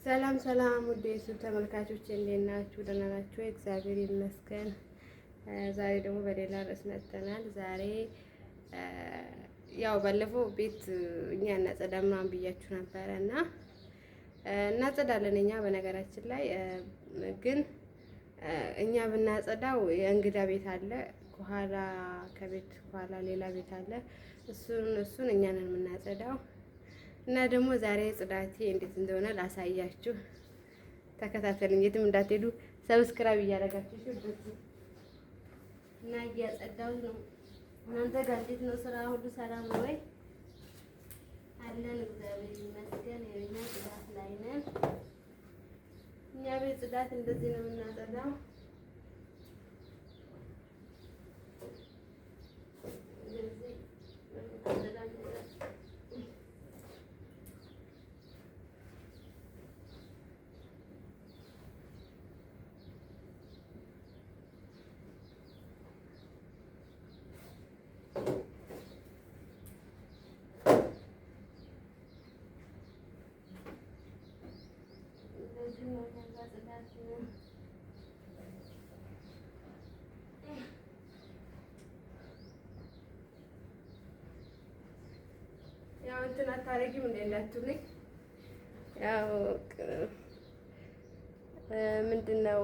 ሰላም ሰላም ውድ የዩቲዩብ ተመልካቾች እንዴት ናችሁ? ደህና ናችሁ? እግዚአብሔር ይመስገን። ዛሬ ደግሞ በሌላ ርዕስ መጥተናል። ዛሬ ያው ባለፈው ቤት እኛ እናጸዳም ምናምን ብያችሁ ነበረ እና እናጸዳለን እኛ በነገራችን ላይ ግን እኛ ብናጸዳው የእንግዳ ቤት አለ ከኋላ ከቤት ከኋላ ሌላ ቤት አለ። እሱን እኛ ነን የምናጸዳው እና ደግሞ ዛሬ ጽዳቴ እንዴት እንደሆነ ላሳያችሁ። ተከታተሉኝ፣ የትም እንዳትሄዱ። ሰብስክራይብ እያደረጋችሁ እና እያጸዳሁ ነው። እናንተ ጋር እንዴት ነው? ስራ ሁሉ ሰላም ነው ወይ? አለን እግዚአብሔር ይመስገን። የኛ ጽዳት ላይ ነን። እኛ ቤት ጽዳት እንደዚህ ነው የምናጸዳው። ያው እንትን አታረጊም እንደ እንዳትሉኝ። ያው ምንድነው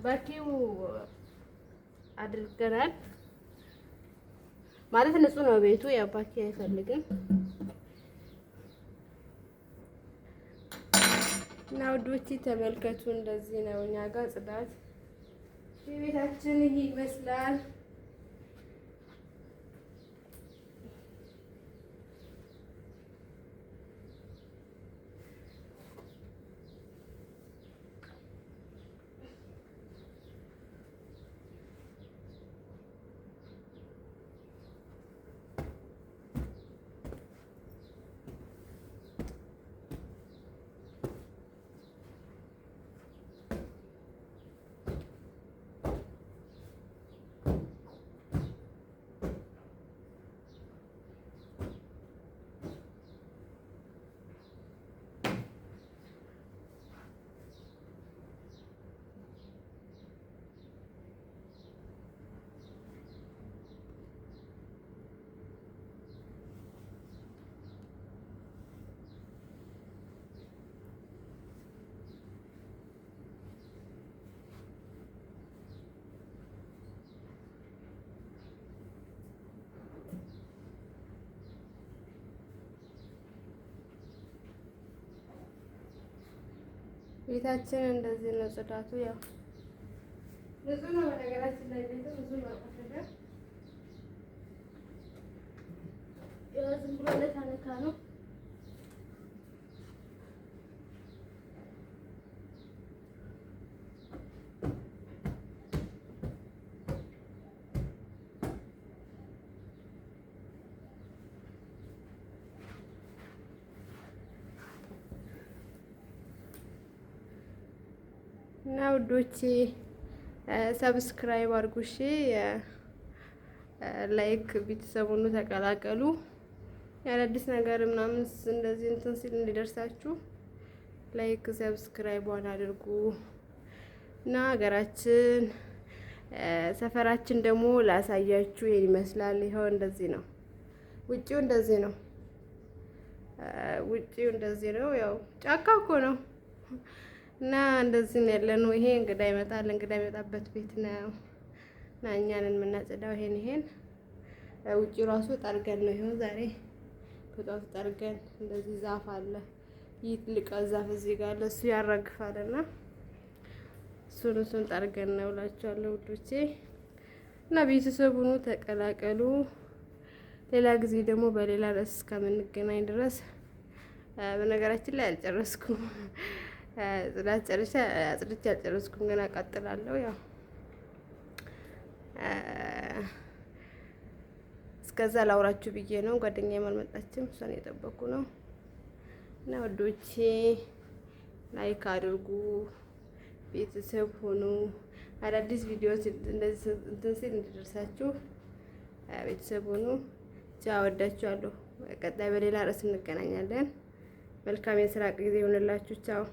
ባኪው አድርገናል ማለት ንጹህ ነው ቤቱ። ያው ባኪ አይፈልግም እና ውዶቼ ተመልከቱ። እንደዚህ ነው እኛ ጋር ጽዳት ቤታችን ይሄ ይመስላል። ቤታችን እንደዚህ ነው ጽዳቱ። ያው ብዙ ነው በነገራችን ላይ ቤቱ ብዙ ነው ቆሸሸ። ያው ዝም ብሎ ለታነካ ነው። እና ውዶቼ ሰብስክራይብ አድርጉ፣ እሺ፣ ላይክ ቤተሰቡን ተቀላቀሉ። የአዳዲስ ነገር ምናምን እንደዚህ እንትን ሲል እንዲደርሳችሁ ላይክ ሰብስክራይቧን አድርጉ። እና ሀገራችን ሰፈራችን ደግሞ ላሳያችሁ ይሄን ይመስላል። ይኸው እንደዚህ ነው። ውጪው እንደዚህ ነው። ውጪው እንደዚህ ነው። ያው ጫካ እኮ ነው። እና እንደዚህ ነው ያለነው። ይሄ እንግዳ ይመጣል፣ እንግዳ የሚመጣበት ቤት ነው እና እኛን የምናጸዳው ይሄን ውጪ ራሱ ጠርገን ነው። ይሄው ዛሬ በጧት ጠርገን እንደዚህ ዛፍ አለ፣ ይህ ትልቅ ዛፍ እዚህ ጋር ለሱ ያረግፋልና እሱን ጠርገን ነው እላችኋለሁ ውዶቼ። እና ቤተሰቡኑ ተቀላቀሉ። ሌላ ጊዜ ደግሞ በሌላ ርዕስ እስከምንገናኝ ድረስ በነገራችን ላይ አልጨረስኩም። ጽዳት አጽድቼ አልጨረስኩም፣ ገና እቀጥላለሁ። ያው እስከዛ ላውራችሁ ብዬ ነው። ጓደኛዬም አልመጣችም፣ እሷን እየጠበኩ ነው። እና ወዶቼ ላይክ አድርጉ፣ ቤተሰብ ሆኑ። አዳዲስ ቪዲዮዎች እንደዚህ እንትን ሲል እንዲደርሳችሁ ቤተሰብ ሆኑ። ቻው፣ ወዳችኋለሁ። ቀጣይ በሌላ ርዕስ እንገናኛለን። መልካም የስራ ጊዜ ይሆንላችሁ። ቻው